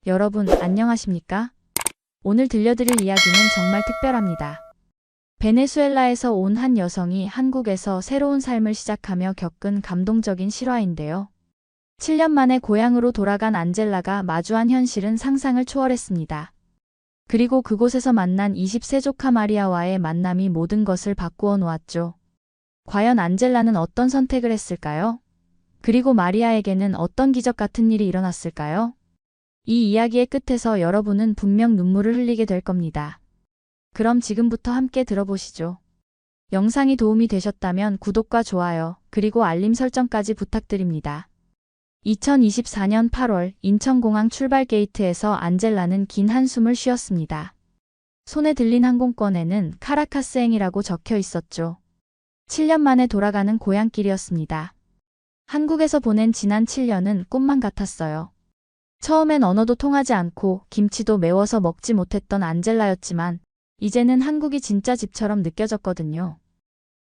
여러분, 안녕하십니까? 오늘 들려드릴 이야기는 정말 특별합니다. 베네수엘라에서 온 한 여성이 한국에서 새로운 삶을 시작하며 겪은 감동적인 실화인데요. 7년 만에 고향으로 돌아간 안젤라가 마주한 현실은 상상을 초월했습니다. 그리고 그곳에서 만난 20세 조카 마리아와의 만남이 모든 것을 바꾸어 놓았죠. 과연 안젤라는 어떤 선택을 했을까요? 그리고 마리아에게는 어떤 기적 같은 일이 일어났을까요? 이 이야기의 끝에서 여러분은 분명 눈물을 흘리게 될 겁니다. 그럼 지금부터 함께 들어보시죠. 영상이 도움이 되셨다면 구독과 좋아요, 그리고 알림 설정까지 부탁드립니다. 2024년 8월 인천공항 출발 게이트에서 안젤라는 긴 한숨을 쉬었습니다. 손에 들린 항공권에는 카라카스행이라고 적혀 있었죠. 7년 만에 돌아가는 고향길이었습니다. 한국에서 보낸 지난 7년은 꿈만 같았어요. 처음엔 언어도 통하지 않고 김치도 매워서 먹지 못했던 안젤라였지만 이제는 한국이 진짜 집처럼 느껴졌거든요.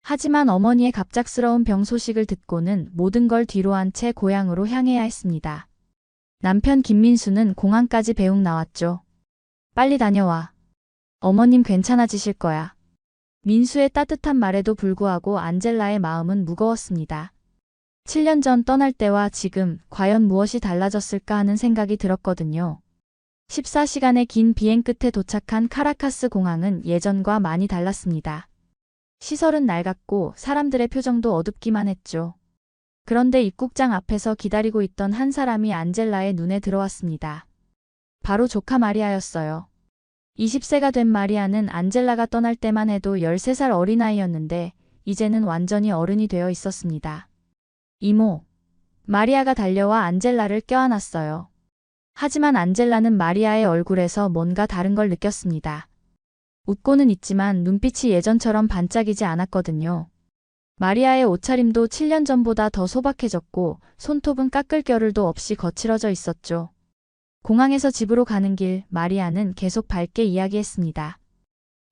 하지만 어머니의 갑작스러운 병 소식을 듣고는 모든 걸 뒤로한 채 고향으로 향해야 했습니다. 남편 김민수는 공항까지 배웅 나왔죠. 빨리 다녀와. 어머님 괜찮아지실 거야. 민수의 따뜻한 말에도 불구하고 안젤라의 마음은 무거웠습니다. 7년 전 떠날 때와 지금 과연 무엇이 달라졌을까 하는 생각이 들었거든요. 14시간의 긴 비행 끝에 도착한 카라카스 공항은 예전과 많이 달랐습니다. 시설은 낡았고 사람들의 표정도 어둡기만 했죠. 그런데 입국장 앞에서 기다리고 있던 한 사람이 안젤라의 눈에 들어왔습니다. 바로 조카 마리아였어요. 20세가 된 마리아는 안젤라가 떠날 때만 해도 13살 어린아이였는데 이제는 완전히 어른이 되어 있었습니다. 이모. 마리아가 달려와 안젤라를 껴안았어요. 하지만 안젤라는 마리아의 얼굴에서 뭔가 다른 걸 느꼈습니다. 웃고는 있지만 눈빛이 예전처럼 반짝이지 않았거든요. 마리아의 옷차림도 7년 전보다 더 소박해졌고 손톱은 깎을 겨를도 없이 거칠어져 있었죠. 공항에서 집으로 가는 길, 마리아는 계속 밝게 이야기했습니다.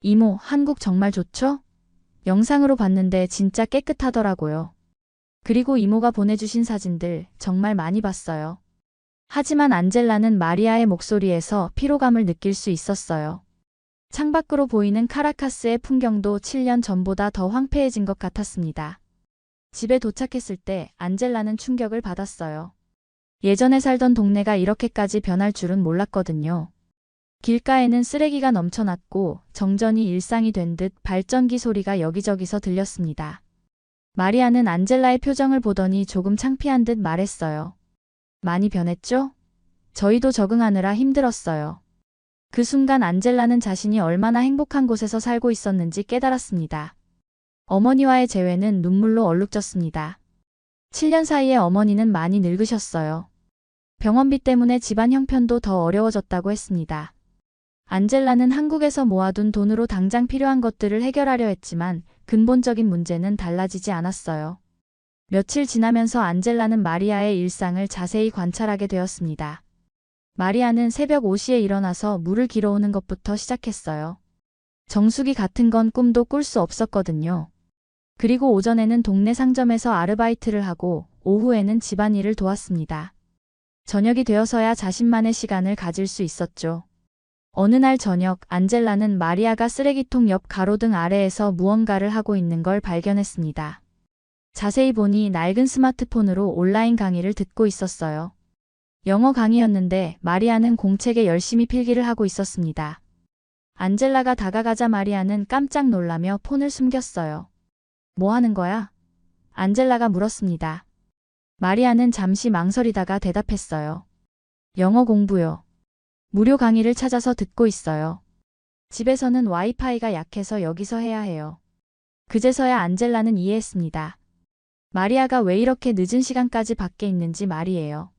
이모, 한국 정말 좋죠? 영상으로 봤는데 진짜 깨끗하더라고요. 그리고 이모가 보내주신 사진들 정말 많이 봤어요. 하지만 안젤라는 마리아의 목소리에서 피로감을 느낄 수 있었어요. 창밖으로 보이는 카라카스의 풍경도 7년 전보다 더 황폐해진 것 같았습니다. 집에 도착했을 때 안젤라는 충격을 받았어요. 예전에 살던 동네가 이렇게까지 변할 줄은 몰랐거든요. 길가에는 쓰레기가 넘쳐났고 정전이 일상이 된 듯 발전기 소리가 여기저기서 들렸습니다. 마리아는 안젤라의 표정을 보더니 조금 창피한 듯 말했어요. 많이 변했죠? 저희도 적응하느라 힘들었어요. 그 순간 안젤라는 자신이 얼마나 행복한 곳에서 살고 있었는지 깨달았습니다. 어머니와의 재회는 눈물로 얼룩졌습니다. 7년 사이에 어머니는 많이 늙으셨어요. 병원비 때문에 집안 형편도 더 어려워졌다고 했습니다. 안젤라는 한국에서 모아둔 돈으로 당장 필요한 것들을 해결하려 했지만 근본적인 문제는 달라지지 않았어요. 며칠 지나면서 안젤라는 마리아의 일상을 자세히 관찰하게 되었습니다. 마리아는 새벽 5시에 일어나서 물을 길어오는 것부터 시작했어요. 정수기 같은 건 꿈도 꿀 수 없었거든요. 그리고 오전에는 동네 상점에서 아르바이트를 하고 오후에는 집안일을 도왔습니다. 저녁이 되어서야 자신만의 시간을 가질 수 있었죠. 어느 날 저녁 안젤라는 마리아가 쓰레기통 옆 가로등 아래에서 무언가를 하고 있는 걸 발견했습니다. 자세히 보니 낡은 스마트폰으로 온라인 강의를 듣고 있었어요. 영어 강의였는데 마리아는 공책에 열심히 필기를 하고 있었습니다. 안젤라가 다가가자 마리아는 깜짝 놀라며 폰을 숨겼어요. 뭐 하는 거야? 안젤라가 물었습니다. 마리아는 잠시 망설이다가 대답했어요. 영어 공부요. 무료 강의를 찾아서 듣고 있어요. 집에서는 와이파이가 약해서 여기서 해야 해요. 그제서야 안젤라는 이해했습니다. 마리아가 왜 이렇게 늦은 시간까지 밖에 있는지 말이에요.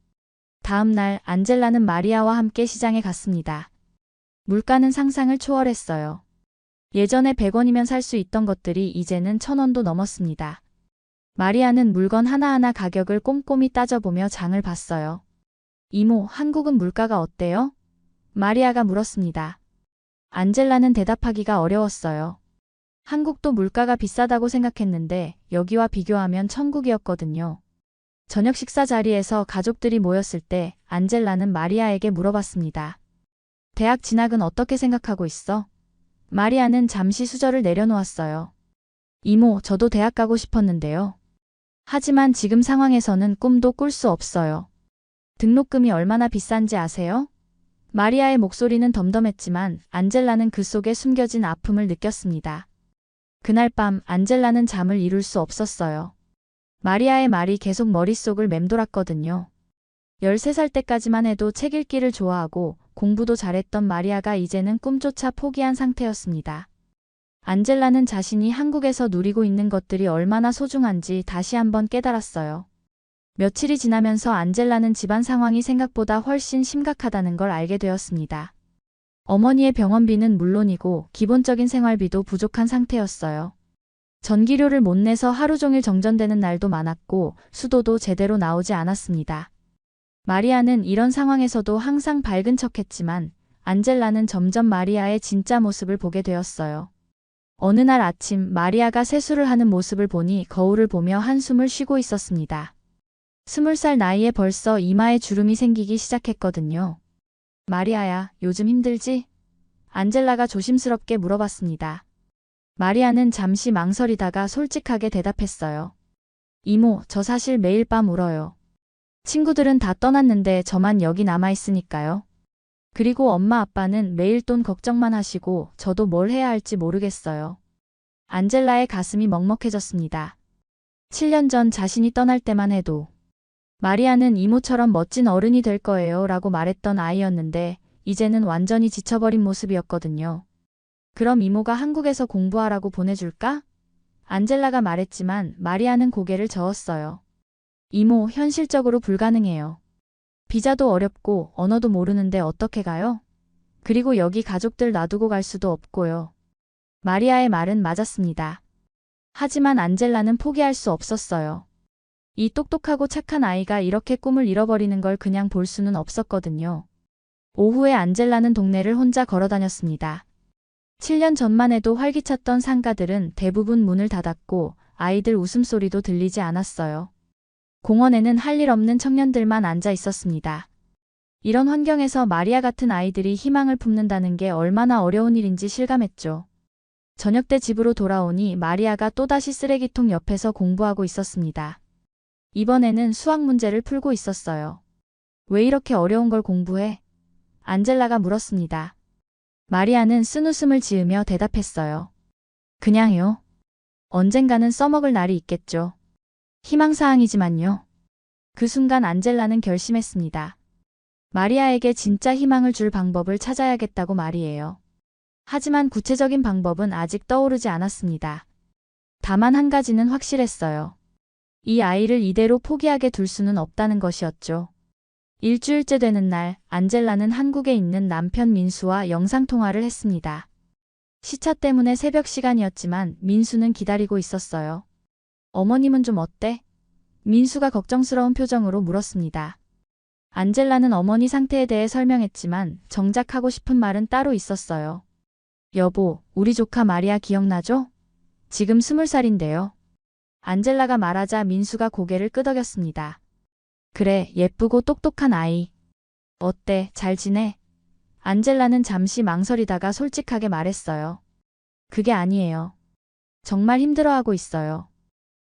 다음 날 안젤라는 마리아와 함께 시장에 갔습니다. 물가는 상상을 초월했어요. 예전에 100원이면 살 수 있던 것들이 이제는 1000원도 넘었습니다. 마리아는 물건 하나하나 가격을 꼼꼼히 따져보며 장을 봤어요. 이모, 한국은 물가가 어때요? 마리아가 물었습니다. 안젤라는 대답하기가 어려웠어요. 한국도 물가가 비싸다고 생각했는데 여기와 비교하면 천국이었거든요. 저녁 식사 자리에서 가족들이 모였을 때 안젤라는 마리아에게 물어봤습니다. 대학 진학은 어떻게 생각하고 있어? 마리아는 잠시 수저를 내려놓았어요. 이모, 저도 대학 가고 싶었는데요. 하지만 지금 상황에서는 꿈도 꿀 수 없어요. 등록금이 얼마나 비싼지 아세요? 마리아의 목소리는 덤덤했지만 안젤라는 그 속에 숨겨진 아픔을 느꼈습니다. 그날 밤 안젤라는 잠을 이룰 수 없었어요. 마리아의 말이 계속 머릿속을 맴돌았거든요. 13살 때까지만 해도 책 읽기를 좋아하고 공부도 잘했던 마리아가 이제는 꿈조차 포기한 상태였습니다. 안젤라는 자신이 한국에서 누리고 있는 것들이 얼마나 소중한지 다시 한번 깨달았어요. 며칠이 지나면서 안젤라는 집안 상황이 생각보다 훨씬 심각하다는 걸 알게 되었습니다. 어머니의 병원비는 물론이고 기본적인 생활비도 부족한 상태였어요. 전기료를 못 내서 하루 종일 정전되는 날도 많았고 수도도 제대로 나오지 않았습니다. 마리아는 이런 상황에서도 항상 밝은 척했지만 안젤라는 점점 마리아의 진짜 모습을 보게 되었어요. 어느 날 아침 마리아가 세수를 하는 모습을 보니 거울을 보며 한숨을 쉬고 있었습니다. 20살 나이에 벌써 이마에 주름이 생기기 시작했거든요. 마리아야, 요즘 힘들지? 안젤라가 조심스럽게 물어봤습니다. 마리아는 잠시 망설이다가 솔직하게 대답했어요. 이모, 저 사실 매일 밤 울어요. 친구들은 다 떠났는데 저만 여기 남아있으니까요. 그리고 엄마 아빠는 매일 돈 걱정만 하시고 저도 뭘 해야 할지 모르겠어요. 안젤라의 가슴이 먹먹해졌습니다. 7년 전 자신이 떠날 때만 해도 마리아는 이모처럼 멋진 어른이 될 거예요 라고 말했던 아이였는데 이제는 완전히 지쳐버린 모습이었거든요. 그럼 이모가 한국에서 공부하라고 보내줄까? 안젤라가 말했지만 마리아는 고개를 저었어요. 이모, 현실적으로 불가능해요. 비자도 어렵고 언어도 모르는데 어떻게 가요? 그리고 여기 가족들 놔두고 갈 수도 없고요. 마리아의 말은 맞았습니다. 하지만 안젤라는 포기할 수 없었어요. 이 똑똑하고 착한 아이가 이렇게 꿈을 잃어버리는 걸 그냥 볼 수는 없었거든요. 오후에 안젤라는 동네를 혼자 걸어다녔습니다. 7년 전만 해도 활기찼던 상가들은 대부분 문을 닫았고 아이들 웃음소리도 들리지 않았어요. 공원에는 할 일 없는 청년들만 앉아 있었습니다. 이런 환경에서 마리아 같은 아이들이 희망을 품는다는 게 얼마나 어려운 일인지 실감했죠. 저녁 때 집으로 돌아오니 마리아가 또다시 쓰레기통 옆에서 공부하고 있었습니다. 이번에는 수학 문제를 풀고 있었어요. 왜 이렇게 어려운 걸 공부해? 안젤라가 물었습니다. 마리아는 쓴웃음을 지으며 대답했어요. 그냥요. 언젠가는 써먹을 날이 있겠죠. 희망사항이지만요. 그 순간 안젤라는 결심했습니다. 마리아에게 진짜 희망을 줄 방법을 찾아야겠다고 말이에요. 하지만 구체적인 방법은 아직 떠오르지 않았습니다. 다만 한 가지는 확실했어요. 이 아이를 이대로 포기하게 둘 수는 없다는 것이었죠. 일주일째 되는 날, 안젤라는 한국에 있는 남편 민수와 영상통화를 했습니다. 시차 때문에 새벽 시간이었지만 민수는 기다리고 있었어요. 어머님은 좀 어때? 민수가 걱정스러운 표정으로 물었습니다. 안젤라는 어머니 상태에 대해 설명했지만 정작 하고 싶은 말은 따로 있었어요. 여보, 우리 조카 마리아 기억나죠? 지금 20살인데요. 안젤라가 말하자 민수가 고개를 끄덕였습니다. 그래, 예쁘고 똑똑한 아이. 어때, 잘 지내? 안젤라는 잠시 망설이다가 솔직하게 말했어요. 그게 아니에요. 정말 힘들어하고 있어요.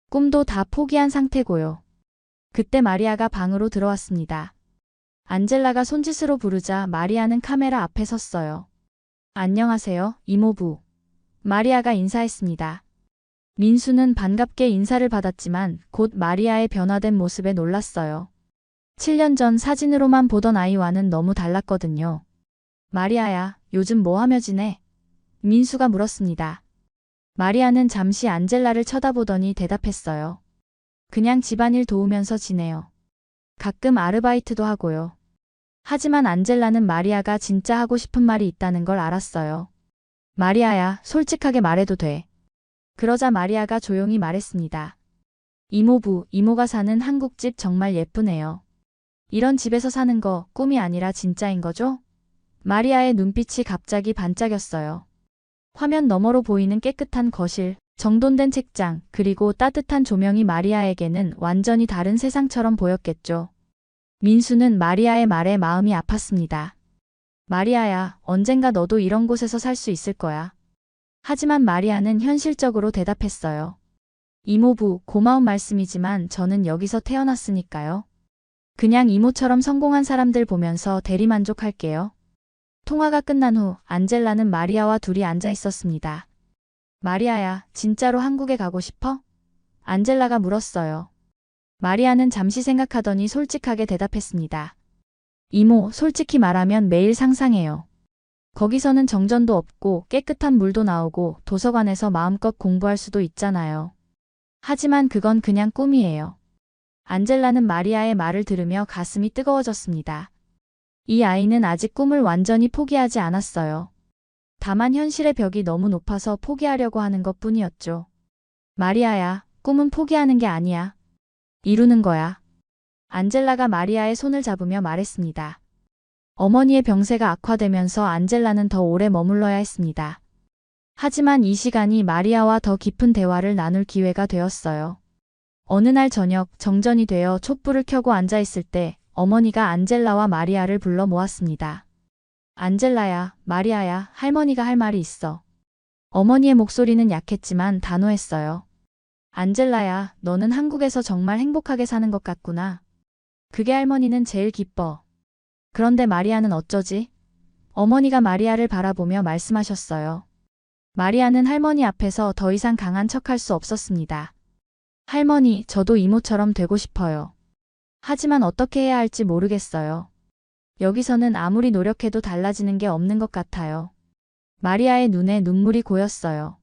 꿈도 다 포기한 상태고요. 그때 마리아가 방으로 들어왔습니다. 안젤라가 손짓으로 부르자 마리아는 카메라 앞에 섰어요. 안녕하세요, 이모부. 마리아가 인사했습니다. 민수는 반갑게 인사를 받았지만 곧 마리아의 변화된 모습에 놀랐어요. 7년 전 사진으로만 보던 아이와는 너무 달랐거든요. 마리아야, 요즘 뭐 하며 지내? 민수가 물었습니다. 마리아는 잠시 안젤라를 쳐다보더니 대답했어요. 그냥 집안일 도우면서 지내요. 가끔 아르바이트도 하고요. 하지만 안젤라는 마리아가 진짜 하고 싶은 말이 있다는 걸 알았어요. 마리아야, 솔직하게 말해도 돼. 그러자 마리아가 조용히 말했습니다. 이모부, 이모가 사는 한국집 정말 예쁘네요. 이런 집에서 사는 거 꿈이 아니라 진짜인 거죠? 마리아의 눈빛이 갑자기 반짝였어요. 화면 너머로 보이는 깨끗한 거실, 정돈된 책장, 그리고 따뜻한 조명이 마리아에게는 완전히 다른 세상처럼 보였겠죠. 민수는 마리아의 말에 마음이 아팠습니다. 마리아야, 언젠가 너도 이런 곳에서 살 수 있을 거야. 하지만 마리아는 현실적으로 대답했어요. 이모부, 고마운 말씀이지만 저는 여기서 태어났으니까요. 그냥 이모처럼 성공한 사람들 보면서 대리만족할게요. 통화가 끝난 후 안젤라는 마리아와 둘이 앉아 있었습니다. 마리아야, 진짜로 한국에 가고 싶어? 안젤라가 물었어요. 마리아는 잠시 생각하더니 솔직하게 대답했습니다. 이모, 솔직히 말하면 매일 상상해요. 거기서는 정전도 없고 깨끗한 물도 나오고 도서관에서 마음껏 공부할 수도 있잖아요. 하지만 그건 그냥 꿈이에요. 안젤라는 마리아의 말을 들으며 가슴이 뜨거워졌습니다. 이 아이는 아직 꿈을 완전히 포기하지 않았어요. 다만 현실의 벽이 너무 높아서 포기하려고 하는 것 뿐이었죠. 마리아야, 꿈은 포기하는 게 아니야. 이루는 거야. 안젤라가 마리아의 손을 잡으며 말했습니다. 어머니의 병세가 악화되면서 안젤라는 더 오래 머물러야 했습니다. 하지만 이 시간이 마리아와 더 깊은 대화를 나눌 기회가 되었어요. 어느 날 저녁 정전이 되어 촛불을 켜고 앉아있을 때 어머니가 안젤라와 마리아를 불러 모았습니다. 안젤라야, 마리아야, 할머니가 할 말이 있어. 어머니의 목소리는 약했지만 단호했어요. 안젤라야, 너는 한국에서 정말 행복하게 사는 것 같구나. 그게 할머니는 제일 기뻐. 그런데 마리아는 어쩌지? 어머니가 마리아를 바라보며 말씀하셨어요. 마리아는 할머니 앞에서 더 이상 강한 척할 수 없었습니다. 할머니, 저도 이모처럼 되고 싶어요. 하지만 어떻게 해야 할지 모르겠어요. 여기서는 아무리 노력해도 달라지는 게 없는 것 같아요. 마리아의 눈에 눈물이 고였어요.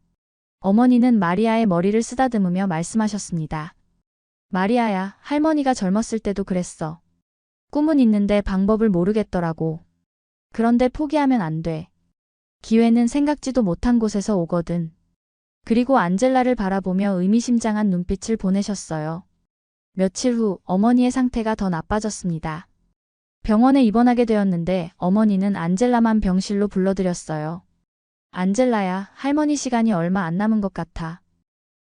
어머니는 마리아의 머리를 쓰다듬으며 말씀하셨습니다. 마리아야, 할머니가 젊었을 때도 그랬어. 꿈은 있는데 방법을 모르겠더라고. 그런데 포기하면 안 돼. 기회는 생각지도 못한 곳에서 오거든. 그리고 안젤라를 바라보며 의미심장한 눈빛을 보내셨어요. 며칠 후 어머니의 상태가 더 나빠졌습니다. 병원에 입원하게 되었는데 어머니는 안젤라만 병실로 불러들였어요. 안젤라야, 할머니 시간이 얼마 안 남은 것 같아.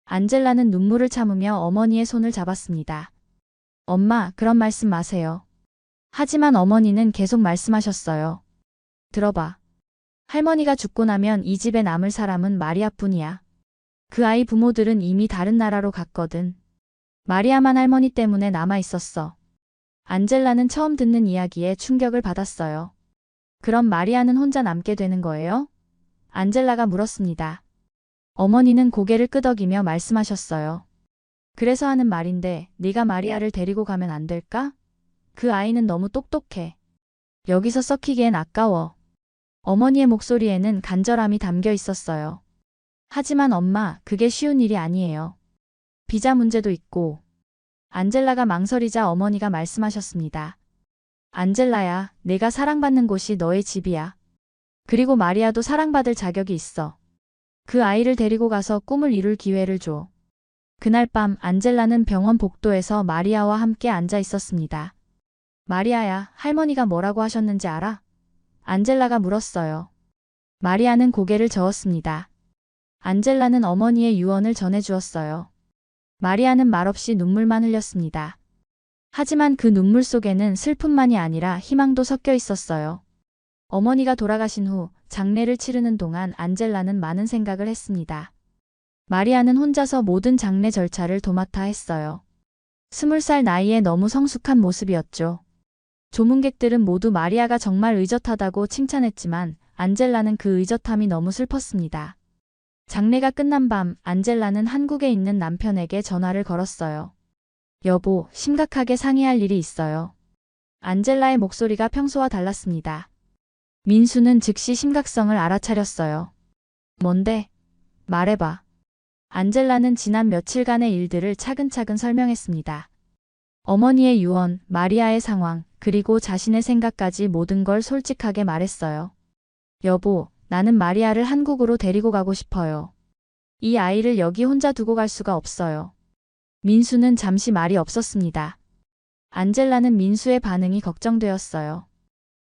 안젤라는 눈물을 참으며 어머니의 손을 잡았습니다. 엄마, 그런 말씀 마세요. 하지만 어머니는 계속 말씀하셨어요. 들어봐. 할머니가 죽고 나면 이 집에 남을 사람은 마리아뿐이야. 그 아이 부모들은 이미 다른 나라로 갔거든. 마리아만 할머니 때문에 남아 있었어. 안젤라는 처음 듣는 이야기에 충격을 받았어요. 그럼 마리아는 혼자 남게 되는 거예요? 안젤라가 물었습니다. 어머니는 고개를 끄덕이며 말씀하셨어요. 그래서 하는 말인데 네가 마리아를 데리고 가면 안 될까? 그 아이는 너무 똑똑해. 여기서 썩히기엔 아까워. 어머니의 목소리에는 간절함이 담겨 있었어요. 하지만 엄마, 그게 쉬운 일이 아니에요. 비자 문제도 있고. 안젤라가 망설이자 어머니가 말씀하셨습니다. 안젤라야, 내가 사랑받는 곳이 너의 집이야. 그리고 마리아도 사랑받을 자격이 있어. 그 아이를 데리고 가서 꿈을 이룰 기회를 줘. 그날 밤 안젤라는 병원 복도에서 마리아와 함께 앉아 있었습니다. 마리아야, 할머니가 뭐라고 하셨는지 알아? 안젤라가 물었어요. 마리아는 고개를 저었습니다. 안젤라는 어머니의 유언을 전해주었어요. 마리아는 말없이 눈물만 흘렸습니다. 하지만 그 눈물 속에는 슬픔만이 아니라 희망도 섞여 있었어요. 어머니가 돌아가신 후 장례를 치르는 동안 안젤라는 많은 생각을 했습니다. 마리아는 혼자서 모든 장례 절차를 도맡아 했어요. 20살 나이에 너무 성숙한 모습이었죠. 조문객들은 모두 마리아가 정말 의젓하다고 칭찬했지만 안젤라는 그 의젓함이 너무 슬펐습니다. 장례가 끝난 밤 안젤라는 한국에 있는 남편에게 전화를 걸었어요. 여보, 심각하게 상의할 일이 있어요. 안젤라의 목소리가 평소와 달랐습니다. 민수는 즉시 심각성을 알아차렸어요. 뭔데? 말해봐. 안젤라는 지난 며칠간의 일들을 차근차근 설명했습니다. 어머니의 유언, 마리아의 상황, 그리고 자신의 생각까지 모든 걸 솔직하게 말했어요. 여보, 나는 마리아를 한국으로 데리고 가고 싶어요. 이 아이를 여기 혼자 두고 갈 수가 없어요. 민수는 잠시 말이 없었습니다. 안젤라는 민수의 반응이 걱정되었어요.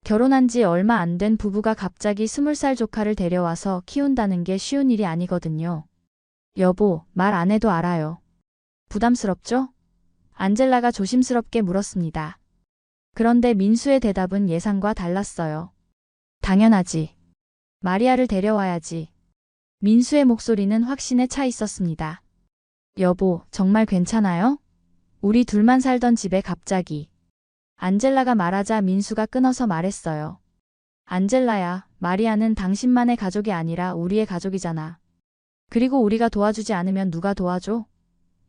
결혼한 지 얼마 안 된 부부가 갑자기 20살 조카를 데려와서 키운다는 게 쉬운 일이 아니거든요. 여보, 말 안 해도 알아요. 부담스럽죠? 안젤라가 조심스럽게 물었습니다. 그런데 민수의 대답은 예상과 달랐어요. 당연하지. 마리아를 데려와야지. 민수의 목소리는 확신에 차 있었습니다. 여보, 정말 괜찮아요? 우리 둘만 살던 집에 갑자기. 안젤라가 말하자 민수가 끊어서 말했어요. 안젤라야, 마리아는 당신만의 가족이 아니라 우리의 가족이잖아. 그리고 우리가 도와주지 않으면 누가 도와줘?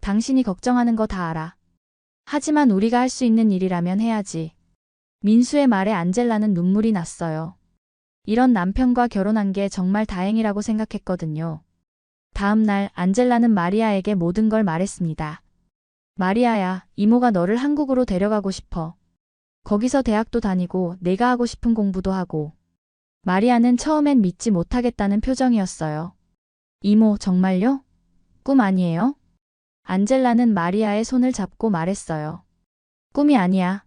당신이 걱정하는 거 다 알아. 하지만 우리가 할 수 있는 일이라면 해야지. 민수의 말에 안젤라는 눈물이 났어요. 이런 남편과 결혼한 게 정말 다행이라고 생각했거든요. 다음 날 안젤라는 마리아에게 모든 걸 말했습니다. 마리아야, 이모가 너를 한국으로 데려가고 싶어. 거기서 대학도 다니고 내가 하고 싶은 공부도 하고. 마리아는 처음엔 믿지 못하겠다는 표정이었어요. 이모, 정말요? 꿈 아니에요? 안젤라는 마리아의 손을 잡고 말했어요. 꿈이 아니야.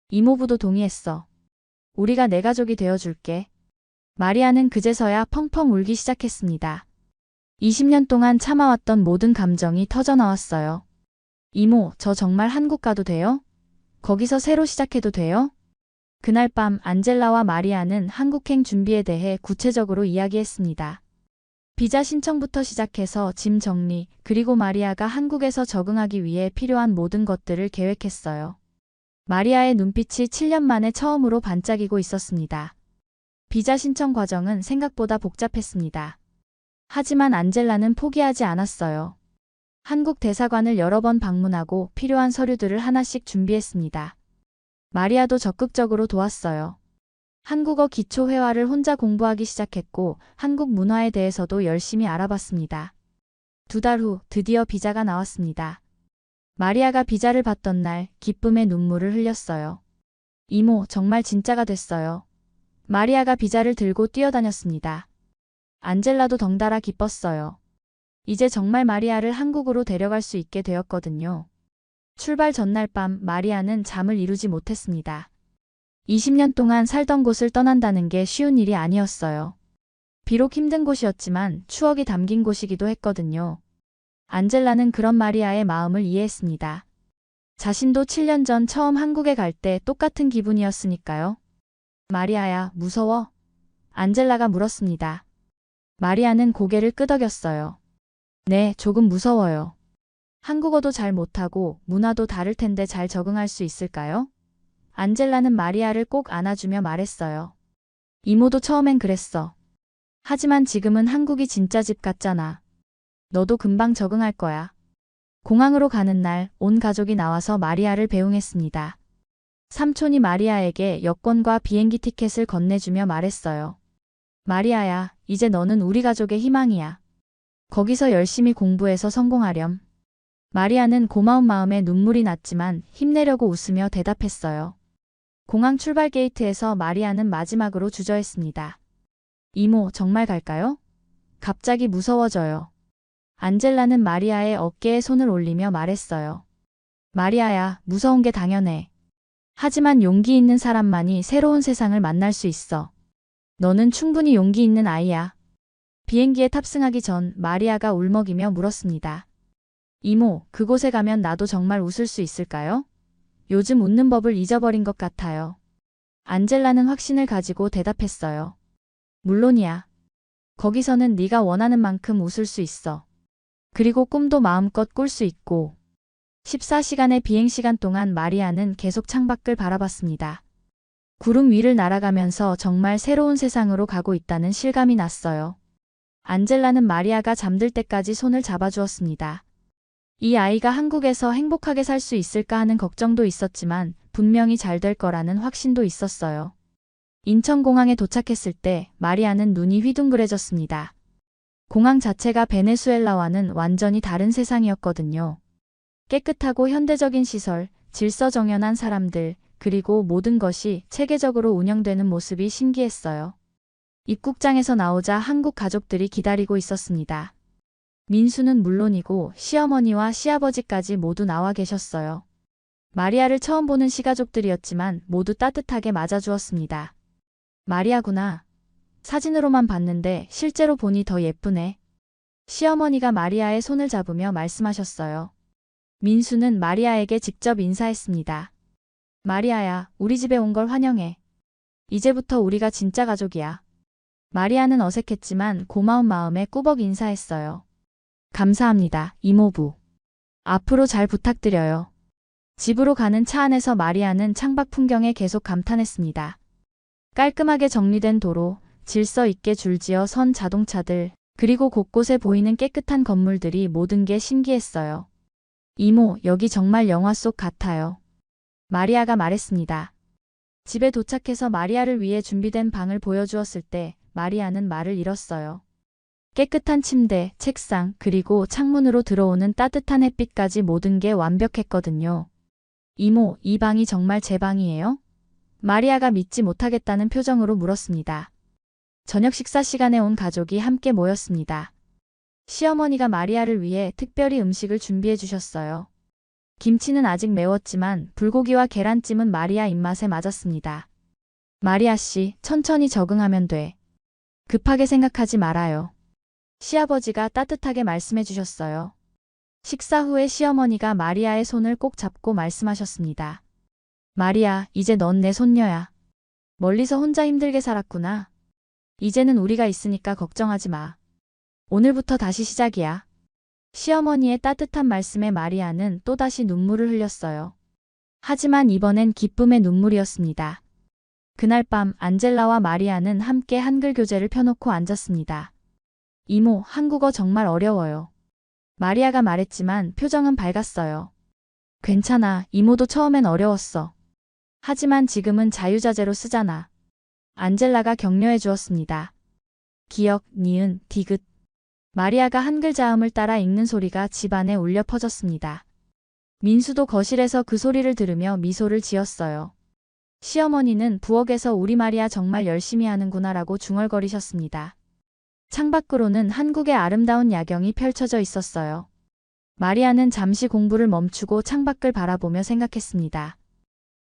이모부도 동의했어. 우리가 내 가족이 되어줄게. 마리아는 그제서야 펑펑 울기 시작했습니다. 20년 동안 참아왔던 모든 감정이 터져나왔어요. 이모, 저 정말 한국 가도 돼요? 거기서 새로 시작해도 돼요? 그날 밤 안젤라와 마리아는 한국행 준비에 대해 구체적으로 이야기했습니다. 비자 신청부터 시작해서 짐 정리, 그리고 마리아가 한국에서 적응하기 위해 필요한 모든 것들을 계획했어요. 마리아의 눈빛이 7년 만에 처음으로 반짝이고 있었습니다. 비자 신청 과정은 생각보다 복잡했습니다. 하지만 안젤라는 포기하지 않았어요. 한국 대사관을 여러 번 방문하고 필요한 서류들을 하나씩 준비했습니다. 마리아도 적극적으로 도왔어요. 한국어 기초 회화를 혼자 공부하기 시작했고 한국 문화에 대해서도 열심히 알아봤습니다. 2달 후 드디어 비자가 나왔습니다. 마리아가 비자를 받던 날 기쁨의 눈물을 흘렸어요. 이모, 정말 진짜가 됐어요. 마리아가 비자를 들고 뛰어다녔습니다. 안젤라도 덩달아 기뻤어요. 이제 정말 마리아를 한국으로 데려갈 수 있게 되었거든요. 출발 전날 밤 마리아는 잠을 이루지 못했습니다. 20년 동안 살던 곳을 떠난다는 게 쉬운 일이 아니었어요. 비록 힘든 곳이었지만 추억이 담긴 곳이기도 했거든요. 안젤라는 그런 마리아의 마음을 이해했습니다. 자신도 7년 전 처음 한국에 갈 때 똑같은 기분이었으니까요. 마리아야, 무서워? 안젤라가 물었습니다. 마리아는 고개를 끄덕였어요. 네, 조금 무서워요. 한국어도 잘 못하고 문화도 다를 텐데 잘 적응할 수 있을까요? 안젤라는 마리아를 꼭 안아주며 말했어요. 이모도 처음엔 그랬어. 하지만 지금은 한국이 진짜 집 같잖아. 너도 금방 적응할 거야. 공항으로 가는 날 온 가족이 나와서 마리아를 배웅했습니다. 삼촌이 마리아에게 여권과 비행기 티켓을 건네주며 말했어요. 마리아야, 이제 너는 우리 가족의 희망이야. 거기서 열심히 공부해서 성공하렴. 마리아는 고마운 마음에 눈물이 났지만 힘내려고 웃으며 대답했어요. 공항 출발 게이트에서 마리아는 마지막으로 주저했습니다. 이모, 정말 갈까요? 갑자기 무서워져요. 안젤라는 마리아의 어깨에 손을 올리며 말했어요. 마리아야, 무서운 게 당연해. 하지만 용기 있는 사람만이 새로운 세상을 만날 수 있어. 너는 충분히 용기 있는 아이야. 비행기에 탑승하기 전 마리아가 울먹이며 물었습니다. 이모, 그곳에 가면 나도 정말 웃을 수 있을까요? 요즘 웃는 법을 잊어버린 것 같아요. 안젤라는 확신을 가지고 대답했어요. 물론이야. 거기서는 네가 원하는 만큼 웃을 수 있어. 그리고 꿈도 마음껏 꿀 수 있고. 14시간의 비행시간 동안 마리아는 계속 창밖을 바라봤습니다. 구름 위를 날아가면서 정말 새로운 세상으로 가고 있다는 실감이 났어요. 안젤라는 마리아가 잠들 때까지 손을 잡아주었습니다. 이 아이가 한국에서 행복하게 살 수 있을까 하는 걱정도 있었지만 분명히 잘 될 거라는 확신도 있었어요. 인천공항에 도착했을 때 마리아는 눈이 휘둥그레졌습니다. 공항 자체가 베네수엘라와는 완전히 다른 세상이었거든요. 깨끗하고 현대적인 시설, 질서정연한 사람들, 그리고 모든 것이 체계적으로 운영되는 모습이 신기했어요. 입국장에서 나오자 한국 가족들이 기다리고 있었습니다. 민수는 물론이고 시어머니와 시아버지까지 모두 나와 계셨어요. 마리아를 처음 보는 시가족들이었지만 모두 따뜻하게 맞아주었습니다. 마리아구나. 사진으로만 봤는데 실제로 보니 더 예쁘네. 시어머니가 마리아의 손을 잡으며 말씀하셨어요. 민수는 마리아에게 직접 인사했습니다. 마리아야, 우리 집에 온 걸 환영해. 이제부터 우리가 진짜 가족이야. 마리아는 어색했지만 고마운 마음에 꾸벅 인사했어요. 감사합니다, 이모부. 앞으로 잘 부탁드려요. 집으로 가는 차 안에서 마리아는 창밖 풍경에 계속 감탄했습니다. 깔끔하게 정리된 도로, 질서 있게 줄지어 선 자동차들, 그리고 곳곳에 보이는 깨끗한 건물들이 모든 게 신기했어요. 이모, 여기 정말 영화 속 같아요. 마리아가 말했습니다. 집에 도착해서 마리아를 위해 준비된 방을 보여주었을 때 마리아는 말을 잃었어요. 깨끗한 침대, 책상, 그리고 창문으로 들어오는 따뜻한 햇빛까지 모든 게 완벽했거든요. 이모, 이 방이 정말 제 방이에요? 마리아가 믿지 못하겠다는 표정으로 물었습니다. 저녁 식사 시간에 온 가족이 함께 모였습니다. 시어머니가 마리아를 위해 특별히 음식을 준비해 주셨어요. 김치는 아직 매웠지만 불고기와 계란찜은 마리아 입맛에 맞았습니다. 마리아 씨, 천천히 적응하면 돼. 급하게 생각하지 말아요. 시아버지가 따뜻하게 말씀해 주셨어요. 식사 후에 시어머니가 마리아의 손을 꼭 잡고 말씀하셨습니다. 마리아, 이제 넌 내 손녀야. 멀리서 혼자 힘들게 살았구나. 이제는 우리가 있으니까 걱정하지 마. 오늘부터 다시 시작이야. 시어머니의 따뜻한 말씀에 마리아는 또다시 눈물을 흘렸어요. 하지만 이번엔 기쁨의 눈물이었습니다. 그날 밤 안젤라와 마리아는 함께 한글 교재를 펴놓고 앉았습니다. 이모, 한국어 정말 어려워요. 마리아가 말했지만 표정은 밝았어요. 괜찮아, 이모도 처음엔 어려웠어. 하지만 지금은 자유자재로 쓰잖아. 안젤라가 격려해 주었습니다. 기역, 니은, 디귿. 마리아가 한글 자음을 따라 읽는 소리가 집안에 울려 퍼졌습니다. 민수도 거실에서 그 소리를 들으며 미소를 지었어요. 시어머니는 부엌에서 우리 마리아 정말 열심히 하는구나라고 중얼거리셨습니다. 창밖으로는 한국의 아름다운 야경이 펼쳐져 있었어요. 마리아는 잠시 공부를 멈추고 창밖을 바라보며 생각했습니다.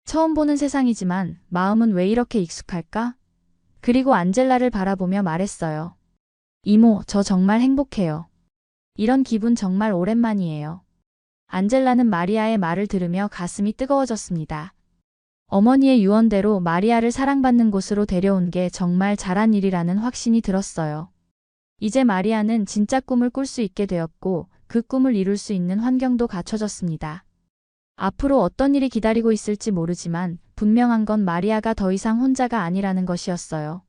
처음 보는 세상이지만 마음은 왜 이렇게 익숙할까? 그리고 안젤라를 바라보며 말했어요. 이모, 저 정말 행복해요. 이런 기분 정말 오랜만이에요. 안젤라는 마리아의 말을 들으며 가슴이 뜨거워졌습니다. 어머니의 유언대로 마리아를 사랑받는 곳으로 데려온 게 정말 잘한 일이라는 확신이 들었어요. 이제 마리아는 진짜 꿈을 꿀 수 있게 되었고 그 꿈을 이룰 수 있는 환경도 갖춰졌습니다. 앞으로 어떤 일이 기다리고 있을지 모르지만 분명한 건 마리아가 더 이상 혼자가 아니라는 것이었어요.